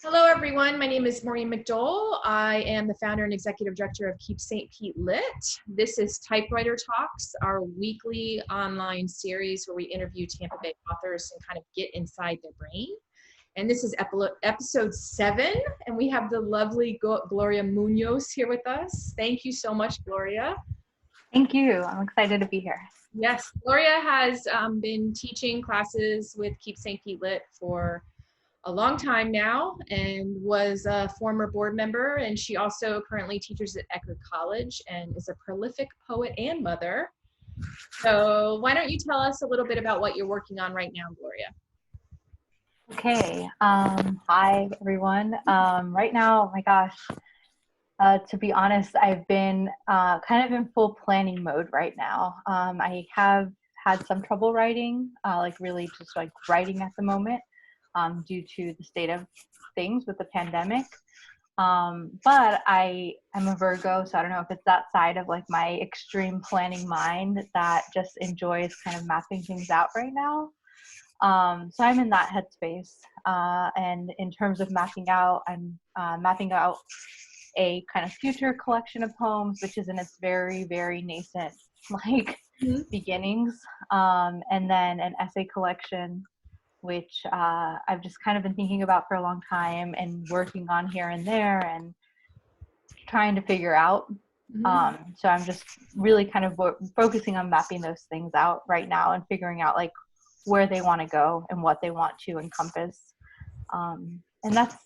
Hello, everyone. My name is Maureen McDowell. I am the founder and executive director of Keep St. Pete Lit. This is Typewriter Talks, our weekly online series where we interview Tampa Bay authors and kind of get inside their brain. And this is episode 7, and we have the lovely Gloria Muñoz here with us. Thank you so much, Gloria. Thank you. I'm excited to be here. Yes, Gloria has been teaching classes with Keep St. Pete Lit for a long time now and was a former board member, and she also currently teaches at Eckerd College and is a prolific poet and mother. So why don't you tell us a little bit about what you're working on right now, Gloria? Okay. Hi, everyone. Right now, oh my gosh, to be honest, I've been kind of in full planning mode right now. I have had some trouble writing, really just like writing at the moment. Due to the state of things with the pandemic. But I am a Virgo, so I don't know if it's that side of like my extreme planning mind that just enjoys kind of mapping things out right now. So I'm in that headspace. And in terms of mapping out, I'm mapping out a kind of future collection of poems, which is in its very, very nascent beginnings. And then an essay collection, which I've just kind of been thinking about for a long time and working on here and there and trying to figure out. So I'm just really kind of focusing on mapping those things out right now and figuring out like where they want to go and what they want to encompass. And that's,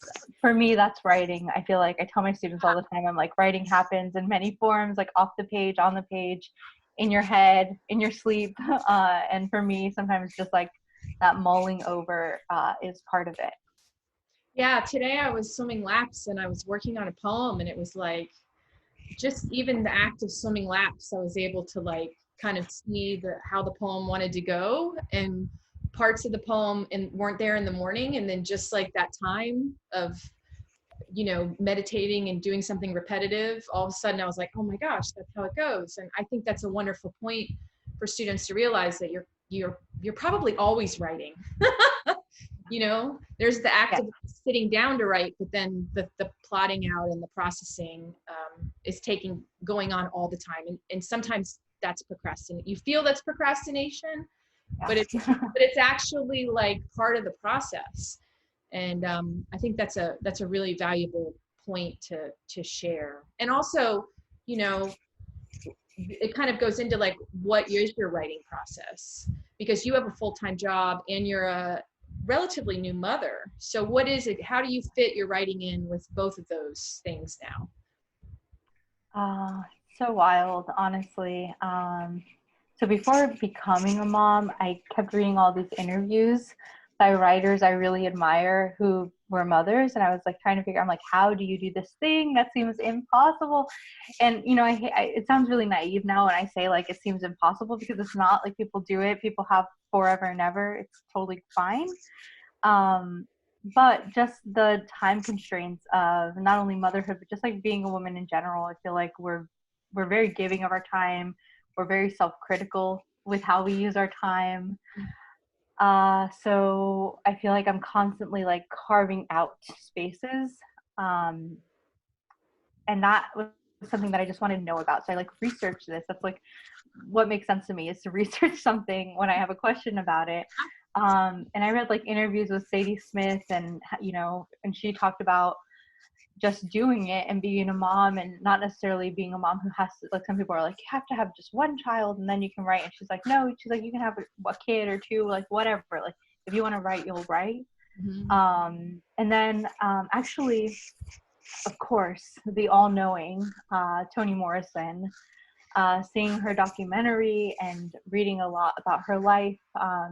for me, that's writing. I feel like I tell my students all the time, I'm like, writing happens in many forms, like off the page, on the page, in your head, in your sleep. And for me, sometimes just like that mulling over is part of it. Yeah, today I was swimming laps and I was working on a poem, and it was like just even the act of swimming laps, I was able to like kind of see how the poem wanted to go, and parts of the poem weren't there in the morning, and then just like that time of meditating and doing something repetitive, all of a sudden I was like, oh my gosh, that's how it goes. And I think that's a wonderful point for students to realize that you're probably always writing. There's the act of sitting down to write, but then the plotting out and the processing is going on all the time. And sometimes that's procrastination. You feel that's procrastination, but it's actually like part of the process. And I think that's a really valuable point to share. And also, it kind of goes into like, what is your writing process? Because you have a full-time job and you're a relatively new mother. So what is it? How do you fit your writing in with both of those things now? So wild, honestly. So before becoming a mom, I kept reading all these interviews by writers I really admire who were mothers, and I was like trying to figure out, I'm like, how do you do this thing that seems impossible? And it sounds really naive now when I say like it seems impossible, because it's not. Like, people do it, people have forever and ever, it's totally fine. But just the time constraints of not only motherhood, but just like being a woman in general, I feel like we're very giving of our time. We're very self-critical with how we use our time. So I feel like I'm constantly like carving out spaces. And that was something that I just wanted to know about. So I like researched this. That's like what makes sense to me, is to research something when I have a question about it. And I read like interviews with Sadie Smith, and and she talked about just doing it and being a mom, and not necessarily being a mom who has to, like, some people are like, you have to have just one child and then you can write. And she's like, no, she's like, you can have a kid or two, like whatever, like if you want to write, you'll write. And then actually, of course, the all-knowing Toni Morrison, seeing her documentary and reading a lot about her life,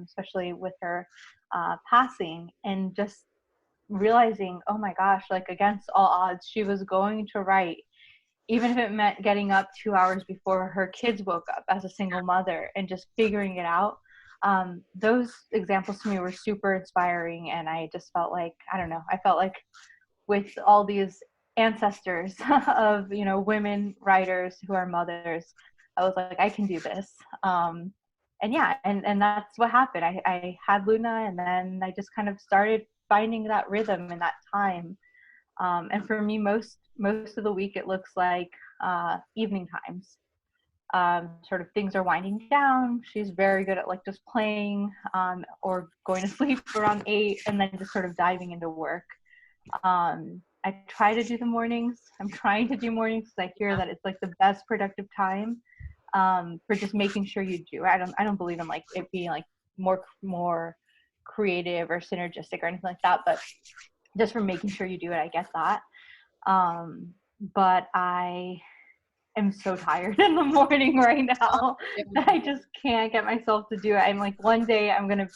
especially with her passing, and just realizing, oh my gosh, like against all odds, she was going to write, even if it meant getting up 2 hours before her kids woke up as a single mother and just figuring it out. Those examples to me were super inspiring, and I just felt like, I felt like with all these ancestors of women writers who are mothers, I was like, I can do this. And that's what happened. I had Luna, and then I just kind of started finding that rhythm and that time. And for me, most of the week, it looks like evening times. Sort of things are winding down. She's very good at like just playing or going to sleep around 8 and then just sort of diving into work. I try to do the mornings. I'm trying to do mornings because I hear that it's like the best productive time for just making sure you do. I don't believe in like it being like more creative or synergistic or anything like that, but just for making sure you do it, I get that. But I am so tired in the morning right now that I just can't get myself to do it. I'm like, one day I'm gonna,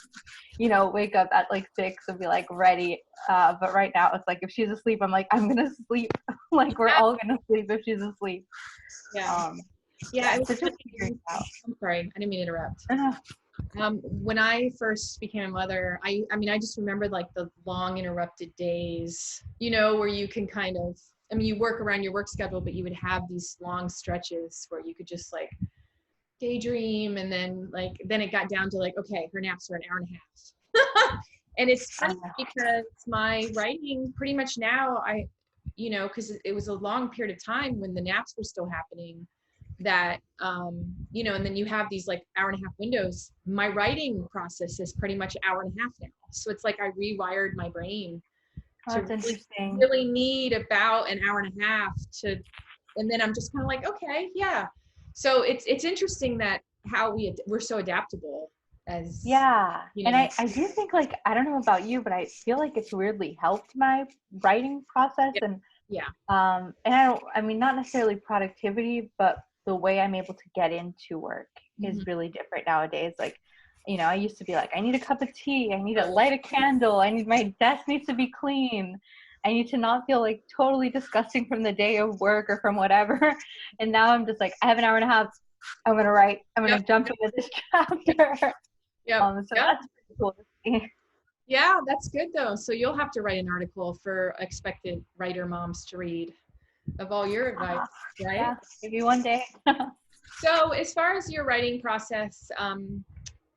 wake up at like 6 and be like ready. But right now it's like if she's asleep, I'm like, I'm gonna sleep. Like we're all gonna sleep if she's asleep. Yeah. Yeah. So just figuring out. I'm sorry, I didn't mean to interrupt. When I first became a mother, I just remembered like the long interrupted days, where you can kind of, you work around your work schedule, but you would have these long stretches where you could just like daydream. And then it got down to like, okay, her naps are an hour and a half. And it's funny because my writing pretty much now, because it was a long period of time when the naps were still happening, that and then you have these like hour and a half windows. My writing process is pretty much hour and a half now, so it's like I rewired my brain to really need about an hour and a half to, and then I'm just kind of like, okay, yeah. So it's interesting that how we're so adaptable as and I do think like, I don't know about you, but I feel like it's weirdly helped my writing process. And and not necessarily productivity, but the way I'm able to get into work is really different nowadays. Like, I used to be like, I need a cup of tea, I need to light a candle, my desk needs to be clean, I need to not feel like totally disgusting from the day of work or from whatever. And now I'm just like, I have an hour and a half, I'm gonna write, I'm gonna jump into this chapter. So that's pretty cool to see. Yeah, that's good though. So you'll have to write an article for expected writer moms to read of all your advice, right? Yeah, maybe one day. So as far as your writing process,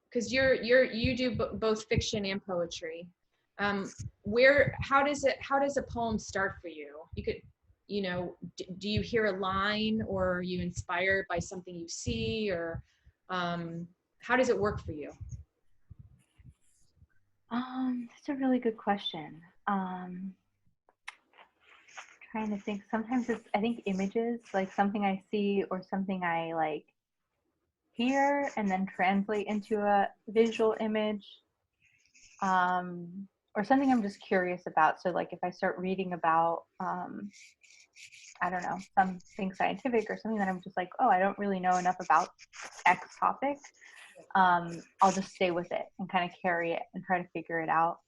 because you do both fiction and poetry, how does a poem start for you? You could, do you hear a line, or are you inspired by something you see, or how does it work for you? That's a really good question. Trying to think. Sometimes it's, I think, images, like something I see or something I like hear and then translate into a visual image, or something I'm just curious about. So like if I start reading about I don't know, something scientific or something that I'm just like, oh, I don't really know enough about X topic, I'll just stay with it and kind of carry it and try to figure it out.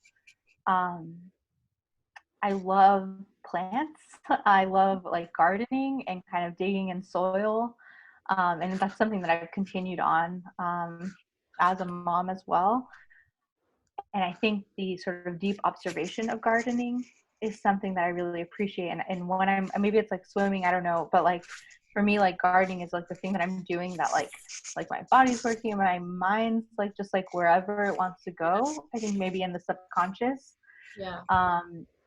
I love plants. I love like gardening and kind of digging in soil. And that's something that I've continued on as a mom as well. And I think the sort of deep observation of gardening is something that I really appreciate. And when maybe it's like swimming, I don't know, but like for me, like gardening is like the thing that I'm doing that like my body's working and my mind's like just like wherever it wants to go. I think maybe in the subconscious. Yeah.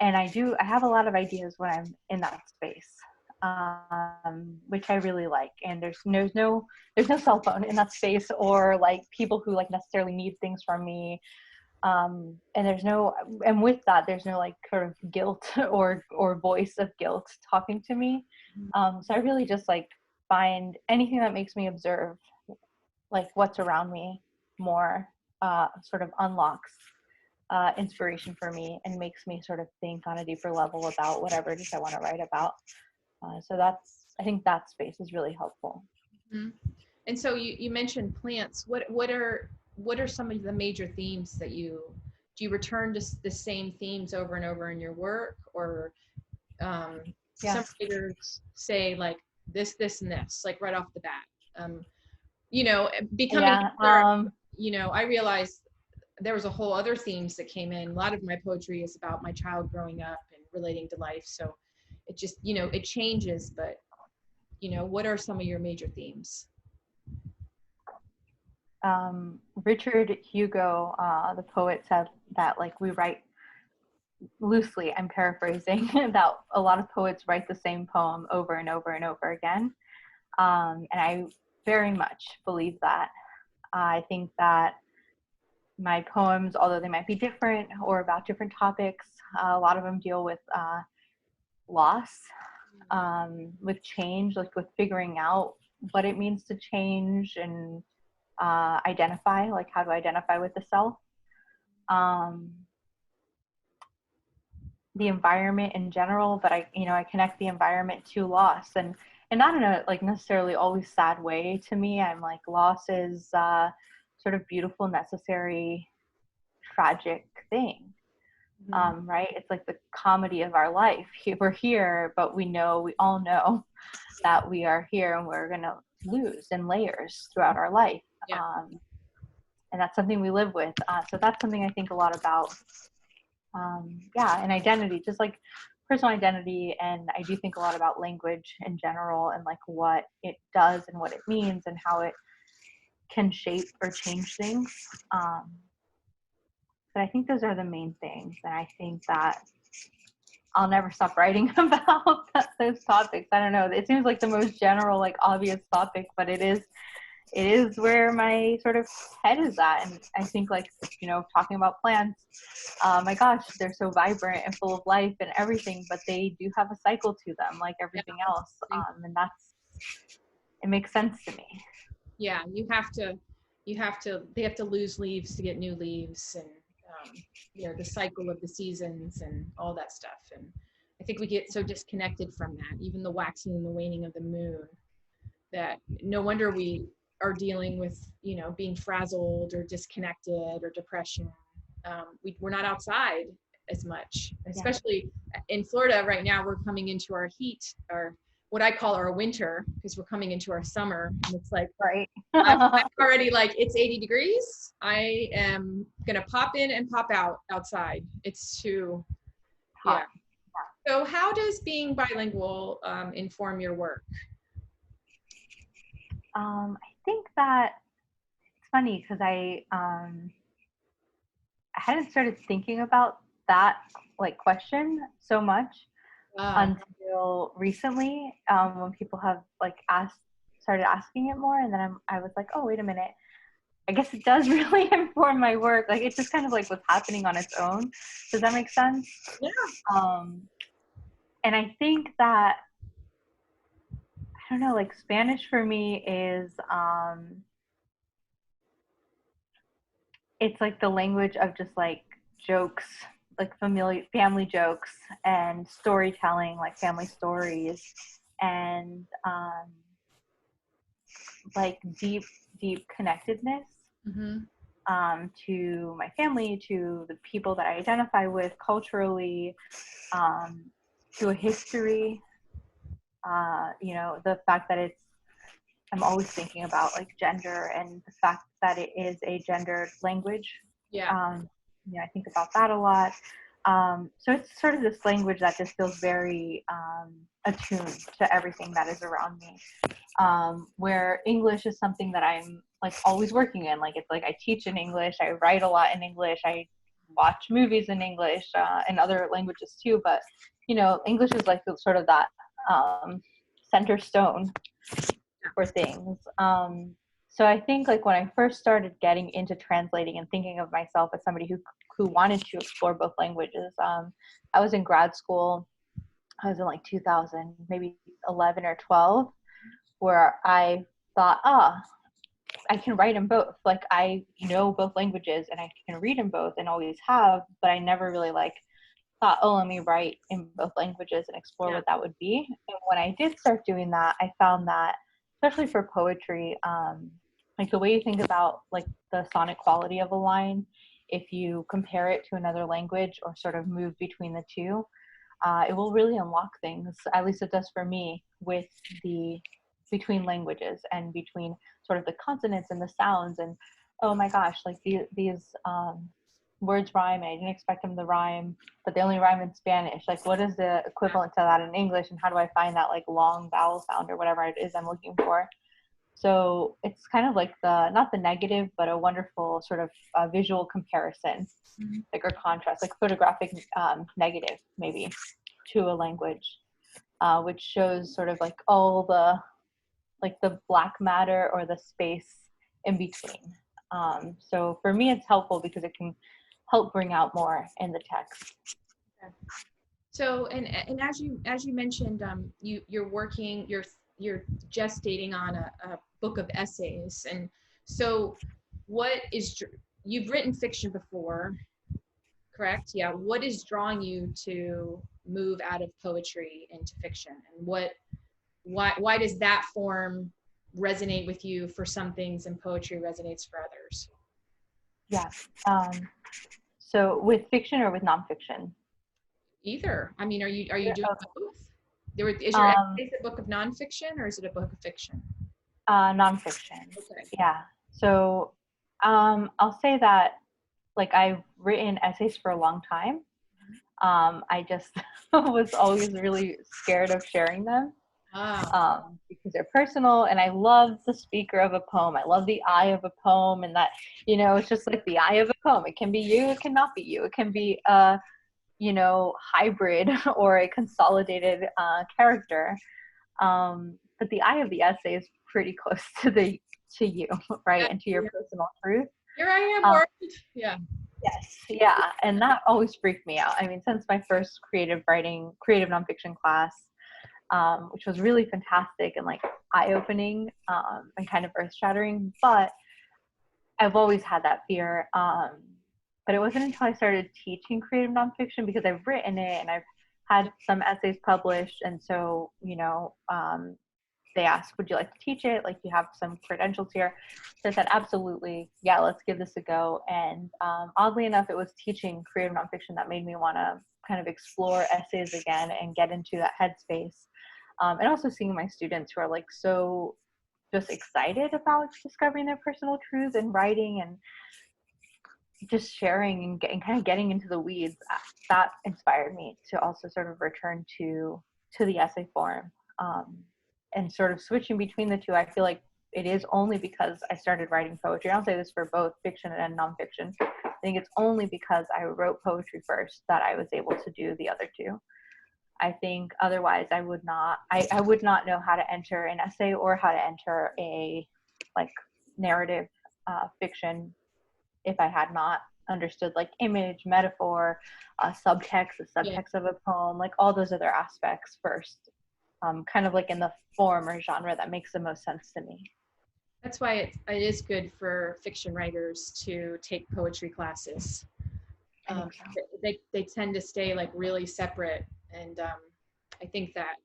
And I have a lot of ideas when I'm in that space, which I really like. And there's no cell phone in that space, or like people who like necessarily need things from me. And with that, there's no like sort of guilt or voice of guilt talking to me. So I really just like find anything that makes me observe like what's around me more, sort of unlocks inspiration for me and makes me sort of think on a deeper level about whatever it is I want to write about. So I think that space is really helpful. Mm-hmm. And so you mentioned plants. What are some of the major themes that do you return to the same themes over and over in your work, or some writers say like this, and this, like right off the bat, becoming I realized there was a whole other themes that came in. A lot of my poetry is about my child growing up and relating to life. So it just, it changes, but what are some of your major themes? Richard Hugo, the poet, said that like we write loosely, I'm paraphrasing, that a lot of poets write the same poem over and over and over again. And I very much believe that. I think that my poems, although they might be different or about different topics, a lot of them deal with loss, with change, like with figuring out what it means to change and identify, like how to identify with the self. The environment in general, but I connect the environment to loss, and not in a like necessarily always sad way. To me, I'm like, loss is sort of beautiful, necessary, tragic thing. Right? It's like the comedy of our life. We're here, but we all know that we are here and we're going to lose in layers throughout our life. Yeah. And that's something we live with. So that's something I think a lot about. And identity, just like personal identity. And I do think a lot about language in general and like what it does and what it means and how it can shape or change things. But I think those are the main things. And I think that I'll never stop writing about those topics. I don't know. It seems like the most general, like obvious topic, but it is where my sort of head is at. And I think like, talking about plants, my gosh, they're so vibrant and full of life and everything, but they do have a cycle to them like everything else. And it makes sense to me. Yeah. They have to lose leaves to get new leaves, and the cycle of the seasons and all that stuff. And I think we get so disconnected from that, even the waxing and the waning of the moon, that no wonder we are dealing with, being frazzled or disconnected or depression. We're not outside as much, especially in Florida right now. We're coming into our heat, or what I call our winter, because we're coming into our summer, and it's like, right. I'm already like, it's 80 degrees. I am going to pop in and pop out outside. It's too hot. Yeah. So how does being bilingual inform your work? I think that it's funny because I hadn't started thinking about that like question so much until recently, when people have like started asking it more, and then I was like, oh, wait a minute, I guess it does really inform my work. Like it's just kind of like what's happening on its own. Does that make sense? Yeah. And I think that, I don't know, like Spanish for me is it's like the language of just like jokes, like family jokes and storytelling, like family stories, and like deep connectedness to my family, to the people that I identify with culturally, to a history. The fact that I'm always thinking about like gender and the fact that it is a gendered language. Yeah. I think about that a lot. So it's sort of this language that just feels very attuned to everything that is around me. Where English is something that I'm like always working in. Like it's like I teach in English, I write a lot in English, I watch movies in English, and other languages too. But English is like sort of that center stone for things. So I think like when I first started getting into translating and thinking of myself as somebody who wanted to explore both languages, I was in grad school. I was in like 2000, maybe 11 or 12, where I thought, I can write in both. Like I know both languages and I can read in both and always have, but I never really like thought, let me write in both languages and explore what that would be. And when I did start doing that, I found that, especially for poetry, like the way you think about like the sonic quality of a line, if you compare it to another language or sort of move between the two, it will really unlock things. At least it does for me, with between languages and between sort of the consonants and the sounds. And oh my gosh, like these words rhyme, and I didn't expect them to rhyme, but they only rhyme in Spanish. Like what is the equivalent to that in English, and how do I find that like long vowel sound or whatever it is I'm looking for? So it's kind of like not the negative, but a wonderful sort of visual comparison, like, or contrast, like photographic negative maybe to a language, which shows sort of like all the black matter or the space in between. So for me, it's helpful because it can help bring out more in the text. Okay. So, and as you mentioned, you're gestating on a book of essays, and so you've written fiction before, correct? Yeah. What is drawing you to move out of poetry into fiction, and why does that form resonate with you for some things and poetry resonates for others? Yeah. So with fiction or with nonfiction? Either. I mean, are you doing both? Is your essay a book of nonfiction or is it a book of fiction? Nonfiction. Okay. Yeah. So I'll say that, like, I've written essays for a long time. I just was always really scared of sharing them. Because they're personal, and I love the speaker of a poem. I love the eye of a poem, and that, it's just like the eye of a poem. It can be you, it cannot be you. It can be a, hybrid or a consolidated character. But the eye of the essay is pretty close to you, right? And to your personal truth. Here I am, worried. Yeah. Yes, yeah. And that always freaked me out. I mean, since my first creative nonfiction class, which was really fantastic and like eye-opening and kind of earth-shattering, but I've always had that fear. But it wasn't until I started teaching creative nonfiction, because I've written it and I've had some essays published, and so they asked, would you like to teach it? Like, you have some credentials here. So I said, absolutely, yeah, let's give this a go. And oddly enough, it was teaching creative nonfiction that made me want to kind of explore essays again and get into that headspace. And also seeing my students who are like so just excited about discovering their personal truths and writing and just sharing and kind of getting into the weeds, that inspired me to also sort of return to the essay form. And sort of switching between the two, I feel like it is only because I started writing poetry. I'll say this for both fiction and nonfiction. I think it's only because I wrote poetry first that I was able to do the other two. I think otherwise I would not know how to enter an essay or how to enter a narrative fiction if I had not understood like image, metaphor, subtext, the subtext of a poem, like all those other aspects first, kind of like in the form or genre that makes the most sense to me. That's why it is good for fiction writers to take poetry classes. They tend to stay like really separate, and I think that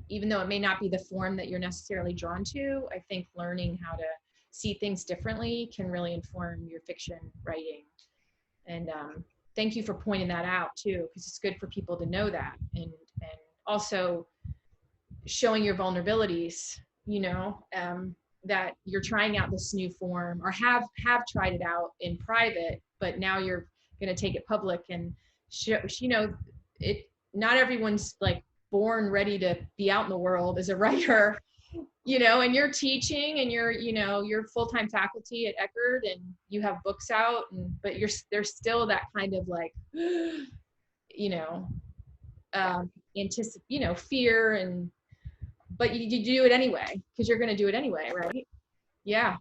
even though it may not be the form that you're necessarily drawn to, I think learning how to see things differently can really inform your fiction writing. And thank you for pointing that out too, because it's good for people to know that, and also showing your vulnerabilities, that you're trying out this new form or have tried it out in private, but now you're going to take it public and not everyone's like born ready to be out in the world as a writer, and you're teaching and you're full-time faculty at Eckerd and you have books out, but there's still that kind of like, fear, but you do it anyway because you're going to do it anyway, right? Yeah.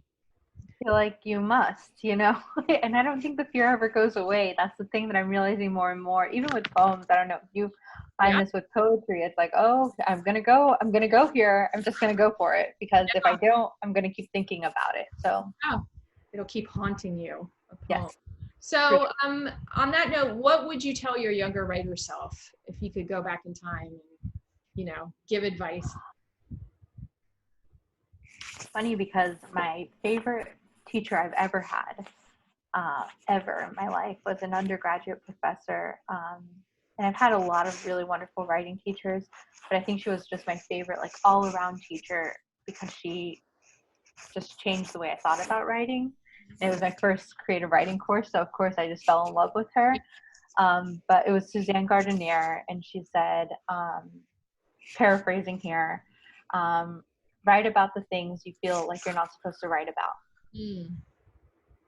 I feel like you must, and I don't think the fear ever goes away. That's the thing that I'm realizing more and more, even with poems. I don't know if you find this with poetry. It's like, oh, I'm gonna go here. I'm just gonna go for it, because if I don't, I'm gonna keep thinking about it. So it'll keep haunting you. Yes. So on that note, what would you tell your younger writer self if you could go back in time and give advice? It's funny because my favorite teacher I've ever had, ever in my life, was an undergraduate professor. And I've had a lot of really wonderful writing teachers, but I think she was just my favorite, like all-around teacher, because she just changed the way I thought about writing. And it was my first creative writing course, so of course I just fell in love with her. But it was Suzanne Gardenier, and she said, paraphrasing here, write about the things you feel like you're not supposed to write about.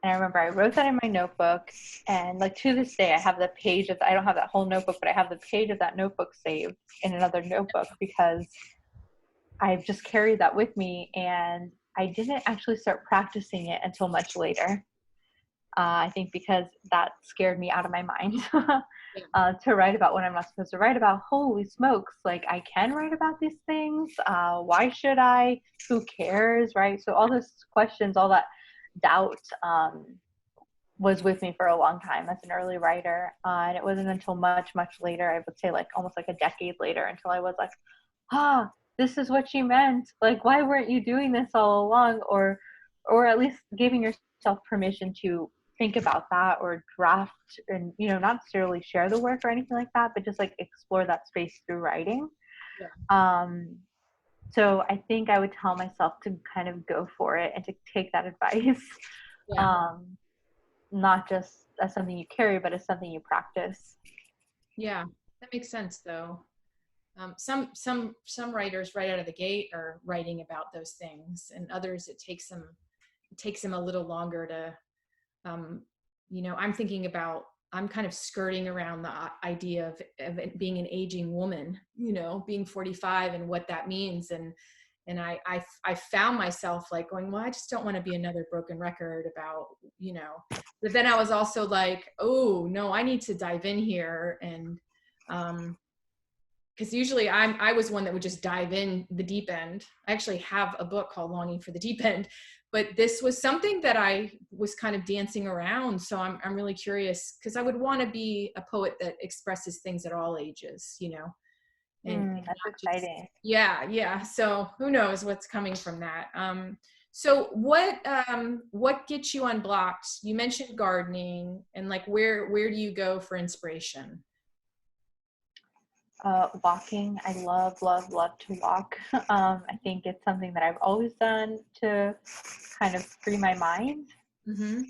And I remember I wrote that in my notebook, and like to this day, I have the page of, I don't have that whole notebook, but I have the page of that notebook saved in another notebook because I've just carried that with me, and I didn't actually start practicing it until much later. I think because that scared me out of my mind to write about what I'm not supposed to write about. Holy smokes, like I can write about these things. Why should I? Who cares, right? So all those questions, all that doubt was with me for a long time as an early writer. And it wasn't until much, much later, I would say like almost like a decade later, until I was like, this is what you meant. Like, why weren't you doing this all along? Or at least giving yourself permission to think about that or draft and, you know, not necessarily share the work or anything like that, but just like explore that space through writing. Yeah. So I think I would tell myself to kind of go for it and to take that advice. Yeah. Not just as something you carry, but as something you practice. Yeah, that makes sense though. Some writers right out of the gate are writing about those things, and others it takes them a little longer to, you know, I'm kind of skirting around the idea of it being an aging woman, you know, being 45 and what that means. And I found myself like going, well, I just don't want to be another broken record about, you know, but then I was also like, oh no, I need to dive in here. And, because usually I was one that would just dive in the deep end. I actually have a book called Longing for the Deep End, but this was something that I was kind of dancing around. So I'm really curious, because I would want to be a poet that expresses things at all ages, you know. And that's exciting. Yeah. So who knows what's coming from that. So what gets you unblocked? You mentioned gardening, and like where do you go for inspiration? Walking. I love to walk. I think it's something that I've always done to kind of free my mind. Mm-hmm.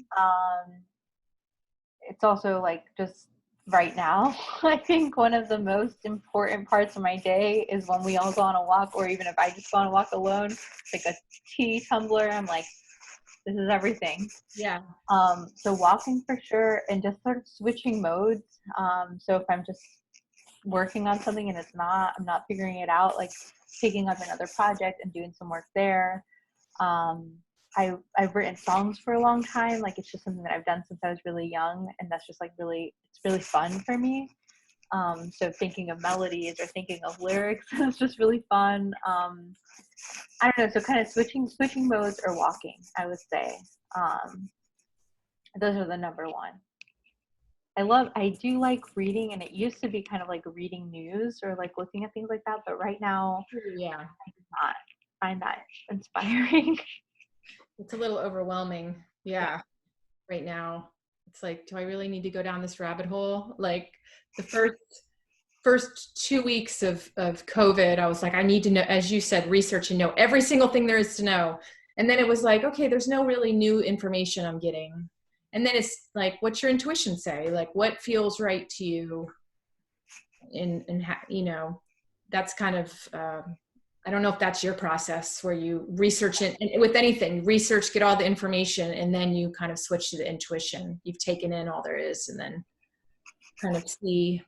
It's also like just right now, I think one of the most important parts of my day is when we all go on a walk, or even if I just go on a walk alone, like a tea tumbler, I'm like, this is everything. Yeah. So walking for sure, and just sort of switching modes. So if I'm just working on something and I'm not figuring it out, like picking up another project and doing some work there. I've written songs for a long time. Like it's just something that I've done since I was really young, and that's just like it's really fun for me. So thinking of melodies or thinking of lyrics is just really fun. I don't know. So kind of switching modes or walking, I would say. Those are the number one. I do like reading, and it used to be kind of like reading news or like looking at things like that. But right now, yeah, I do not find that inspiring. It's a little overwhelming. Yeah. Right now, it's like, do I really need to go down this rabbit hole? Like the first 2 weeks of COVID, I was like, I need to know, as you said, research and know every single thing there is to know. And then it was like, okay, there's no really new information I'm getting. And then it's like, what's your intuition say? Like, what feels right to you? And you know, that's kind of, I don't know if that's your process where you research it, and with anything, research, get all the information, and then you kind of switch to the intuition. You've taken in all there is, and then kind of see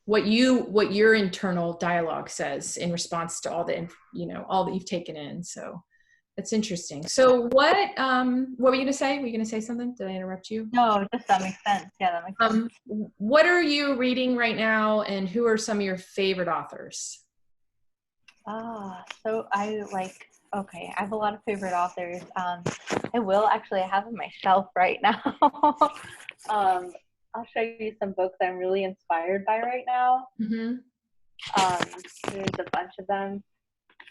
what your internal dialogue says in response to all the, you know, all that you've taken in. So that's interesting. So what were you going to say? Were you going to say something? Did I interrupt you? No, just that makes sense. Yeah, that makes sense. What are you reading right now, and who are some of your favorite authors? So I I have a lot of favorite authors. I have on my shelf right now. I'll show you some books I'm really inspired by right now. Mm-hmm. There's a bunch of them.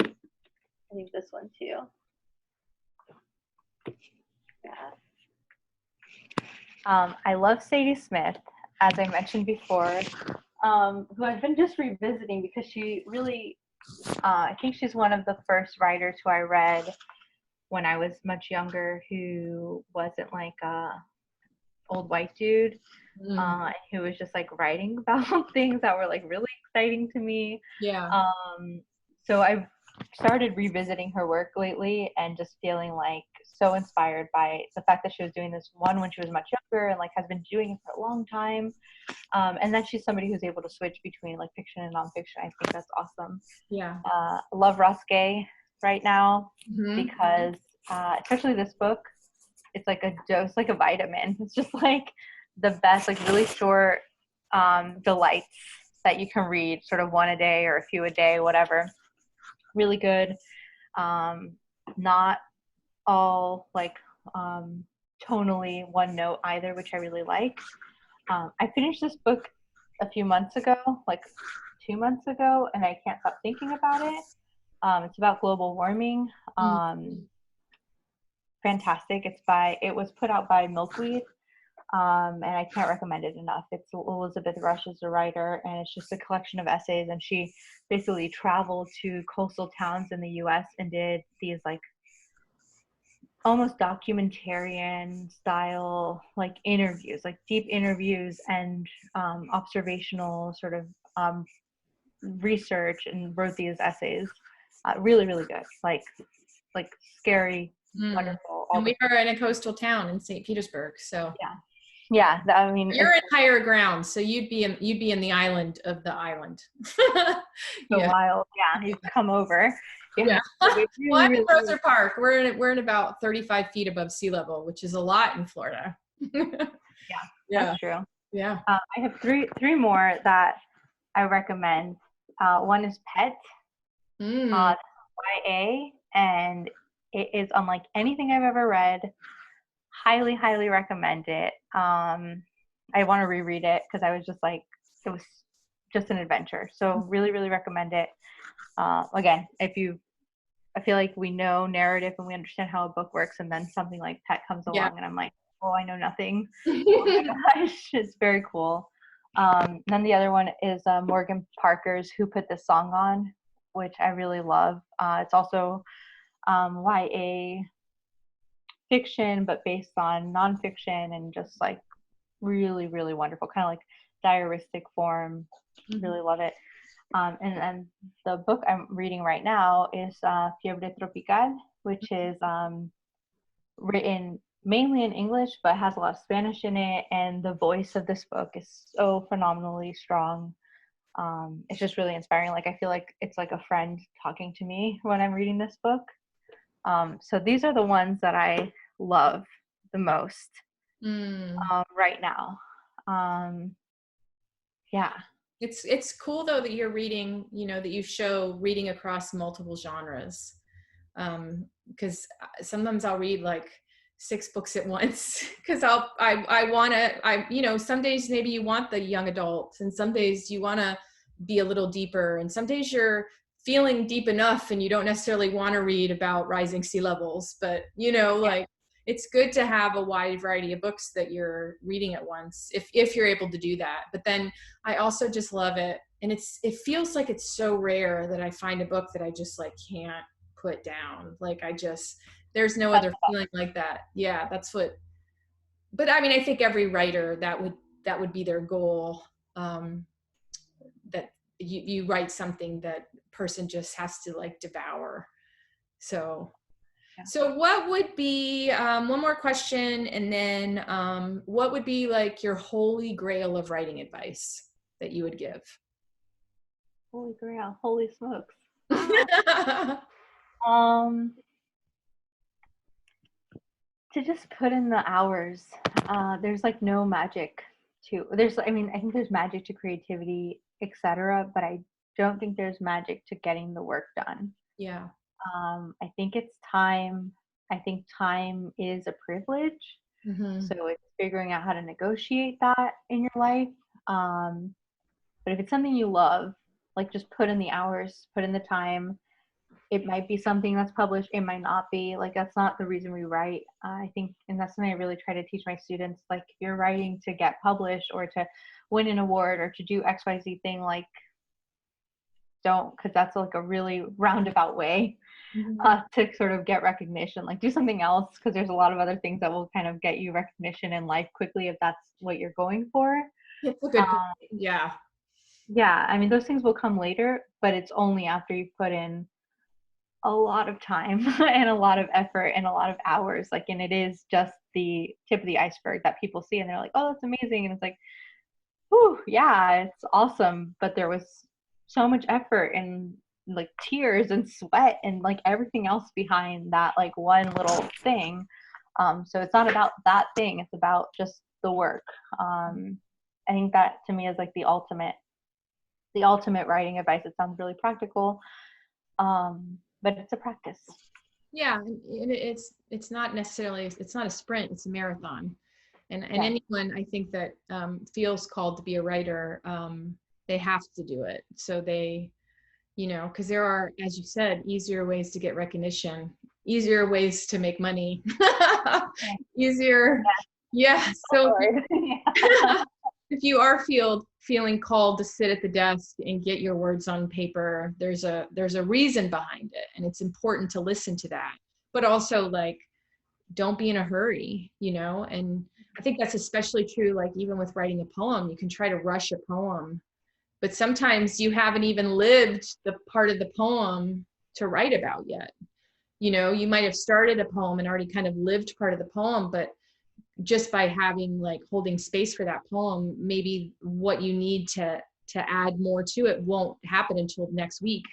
I think this one too. Yeah. I love Sadie Smith, as I mentioned before, who I've been just revisiting because she really, I think she's one of the first writers who I read when I was much younger, who wasn't like a old white dude, who was just like writing about things that were like really exciting to me. Yeah. So I've started revisiting her work lately and just feeling like so inspired by the fact that she was doing this one when she was much younger and like has been doing it for a long time. And then she's somebody who's able to switch between like fiction and nonfiction. I think that's awesome. Yeah. I love Gay right now because especially this book, it's like a dose, like a vitamin. It's just like the best, like really short delights that you can read, sort of one a day or a few a day, whatever. Really good. Not all like tonally one note either, which I really like. I finished this book a few months ago, like 2 months ago, and I can't stop thinking about it. It's about global warming. Fantastic. It was put out by Milkweed, and I can't recommend it enough. It's Elizabeth Rush is the writer, and it's just a collection of essays, and she basically traveled to coastal towns in the US and did these like almost documentarian style like interviews, like deep interviews and observational sort of research, and wrote these essays. Really, really good. Like scary, wonderful. And we are in a coastal town in St. Petersburg, so yeah. I mean, you're in higher ground, so you'd be in the island of the island. Wild. Yeah, you come over. Yeah. Well, I'm in Roser Park. We're in about 35 feet above sea level, which is a lot in Florida. Yeah, that's true. Yeah. I have three more that I recommend. One is Pet, YA, and it is unlike anything I've ever read. Highly, highly recommend it. I want to reread it because I was just like, it was just an adventure. So really, really recommend it. Again, I feel like we know narrative and we understand how a book works, and then something like Pet comes along and I'm like, oh, I know nothing. Oh my gosh, it's very cool. Then the other one is Morgan Parker's Who Put This Song On, which I really love. It's also YA fiction, but based on nonfiction, and just like really, really wonderful, kind of like diaristic form. Really love it. And the book I'm reading right now is Fiebre Tropical, which is written mainly in English, but has a lot of Spanish in it. And the voice of this book is so phenomenally strong. It's just really inspiring. Like, I feel like it's like a friend talking to me when I'm reading this book. So these are the ones that I love the most right now. Yeah. It's cool though that you're reading, that you show reading across multiple genres. Because sometimes I'll read like 6 books at once because some days maybe you want the young adult, and some days you want to be a little deeper, and some days you're feeling deep enough and you don't necessarily want to read about rising sea levels, but like it's good to have a wide variety of books that you're reading at once if you're able to do that. But then I also just love it, and it feels like it's so rare that I find a book that I just like can't put down. Like there's no other feeling like that. Yeah, but I mean, I think every writer that would be their goal, that you write something that person just has to like devour. So what would be, one more question, and then what would be like your holy grail of writing advice that you would give? Holy grail, holy smokes. To just put in the hours. There's like no magic I think there's magic to creativity, etc., but I don't think there's magic to getting the work done. Yeah. I think it's time. I think time is a privilege. So it's figuring out how to negotiate that in your life. But if it's something you love, like, just put in the hours, put in the time. It might be something that's published. It might not be. Like, that's not the reason we write. I think, and that's something I really try to teach my students. Like, if you're writing to get published or to win an award or to do XYZ thing, like, don't, because that's like a really roundabout way to sort of get recognition. Like, do something else, because there's a lot of other things that will kind of get you recognition in life quickly if that's what you're going for. It's a good point. Yeah. Yeah, I mean, those things will come later, but it's only after you've put in a lot of time and a lot of effort and a lot of hours. Like, and it is just the tip of the iceberg that people see and they're like, oh, that's amazing. And it's like, whew, yeah, it's awesome. But there was so much effort and like tears and sweat and like everything else behind that like one little thing. So it's not about that thing. It's about just the work. I think that to me is like the ultimate writing advice. It sounds really practical, but it's a practice. Yeah, and it's not necessarily, it's not a sprint, it's a marathon. And anyone I think that feels called to be a writer, they have to do it. So they, you know, because there are, as you said, easier ways to get recognition, easier ways to make money, easier. Yeah. So if you are feeling called to sit at the desk and get your words on paper, there's a reason behind it, and it's important to listen to that. But also, like, don't be in a hurry, you know. And I think that's especially true, like even with writing a poem. You can try to rush a poem, but sometimes you haven't even lived the part of the poem to write about yet. You know, you might have started a poem and already kind of lived part of the poem, but just by having, like, holding space for that poem, maybe what you need to add more to it won't happen until next week.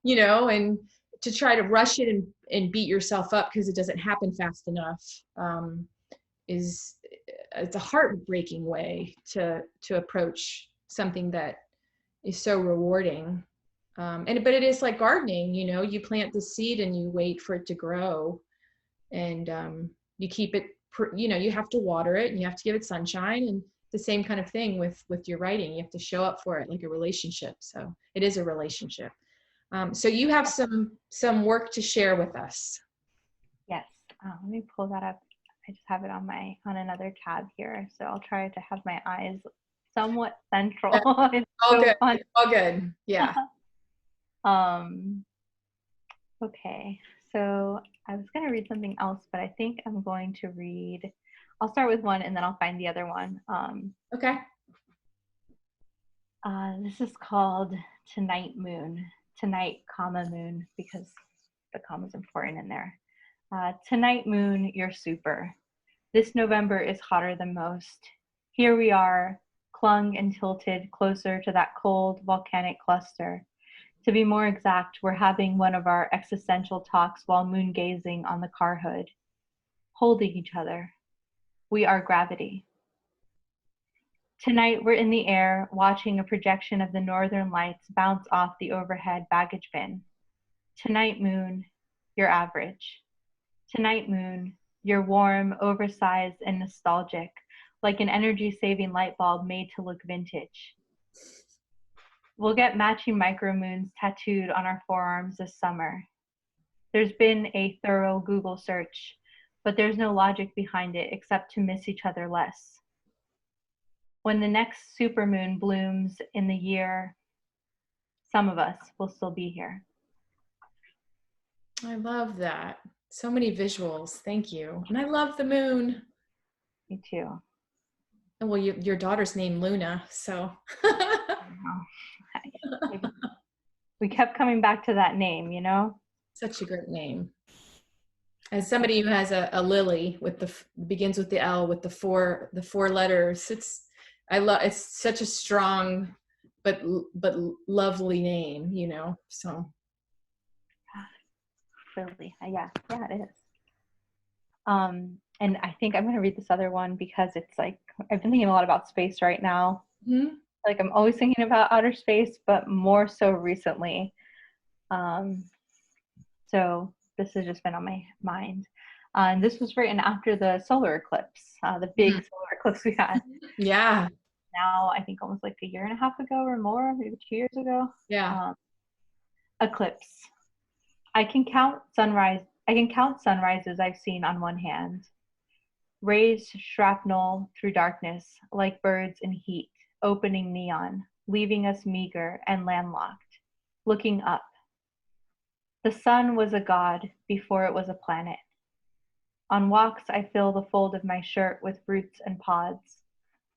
You know, and to try to rush it and beat yourself up because it doesn't happen fast enough, it's a heartbreaking way to approach something that is so rewarding. But it is like gardening, you know, you plant the seed and you wait for it to grow, and you keep it, you know, you have to water it and you have to give it sunshine, and the same kind of thing with your writing. You have to show up for it like a relationship. So it is a relationship. So you have some work to share with us. Yes. Let me pull that up. I just have it on another tab here. So I'll try to have my eyes somewhat central. It's all so good. fun. All good. Yeah. Okay. So I was going to read something else, but I think I'm going to I'll start with one and then I'll find the other one. Okay. This is called Tonight Moon. Tonight, moon, because the comma is important in there. Tonight moon, you're super. This November is hotter than most. Here we are, clung and tilted closer to that cold volcanic cluster. To be more exact, we're having one of our existential talks while moon gazing on the car hood, holding each other. We are gravity. Tonight, we're in the air, watching a projection of the northern lights bounce off the overhead baggage bin. Tonight, moon, you're average. Tonight, moon, you're warm, oversized, and nostalgic, like an energy-saving light bulb made to look vintage. We'll get matching micromoons tattooed on our forearms this summer. There's been a thorough Google search, but there's no logic behind it except to miss each other less. When the next supermoon blooms in the year, some of us will still be here. I love that. So many visuals. Thank you. And I love the moon. Me too. Well, your daughter's named Luna, so. We kept coming back to that name, you know? Such a great name. As somebody who has a lily with begins with the L with the four letters, it's such a strong but lovely name, you know. So Lily, yeah, it is. And I think I'm going to read this other one because it's like I've been thinking a lot about space right now. Mm-hmm. Like I'm always thinking about outer space, but more so recently. So this has just been on my mind. And this was written after the solar eclipse, the big solar eclipse we had. Yeah. Now I think almost like a year and a half ago or more, maybe 2 years ago. Yeah. Eclipse. I can count sunrises I've seen on one hand. Rays shrapnel through darkness like birds in heat, opening neon, leaving us meager and landlocked, looking up. The sun was a god before it was a planet. On walks, I fill the fold of my shirt with roots and pods.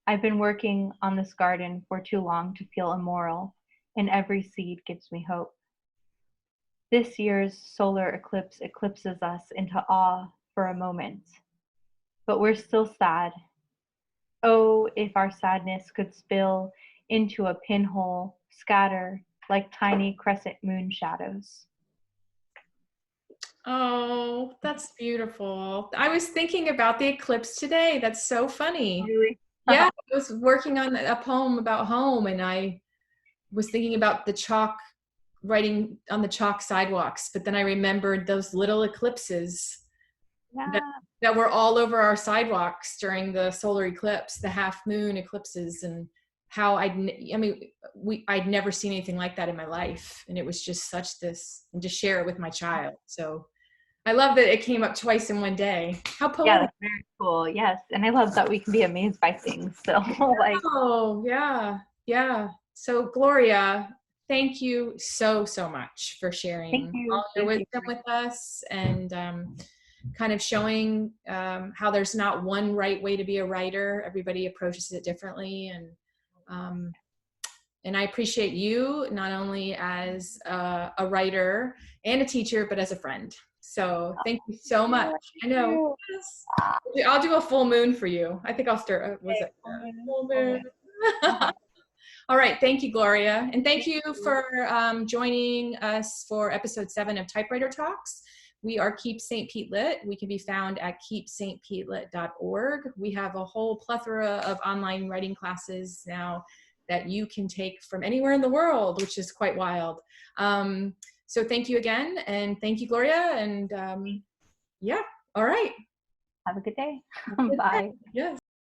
I've been working on this garden for too long to feel immoral, and every seed gives me hope. This year's solar eclipse eclipses us into awe for a moment. But we're still sad. Oh, if our sadness could spill into a pinhole, scatter like tiny crescent moon shadows. Oh, that's beautiful. I was thinking about the eclipse today. That's so funny. Really? Yeah, I was working on a poem about home, and I was thinking about the chalk, writing on the chalk sidewalks, but then I remembered those little eclipses Yeah. that were all over our sidewalks during the solar eclipse, the half moon eclipses, and how I'd never seen anything like that in my life. And it was just such this, and to share it with my child. So I love that it came up twice in one day. How poetic. Yeah, that's very cool. Yes. And I love that we can be amazed by things. So like, oh, yeah. Yeah. So Gloria, thank you so much for sharing all your wisdom with us, and kind of showing how there's not one right way to be a writer. Everybody approaches it differently. And I appreciate you not only as a writer and a teacher, but as a friend. So thank you so much. I know. Yes. I'll do a full moon for you. I think I'll start. Was it full moon? All right. Thank you, Gloria. And thank you for joining us for episode 7 of Typewriter Talks. We are Keep St. Pete Lit. We can be found at keepstpetelit.org. We have a whole plethora of online writing classes now that you can take from anywhere in the world, which is quite wild. So thank you again. And thank you, Gloria. And yeah, all right. Have a good day. Good Bye. day. Yes.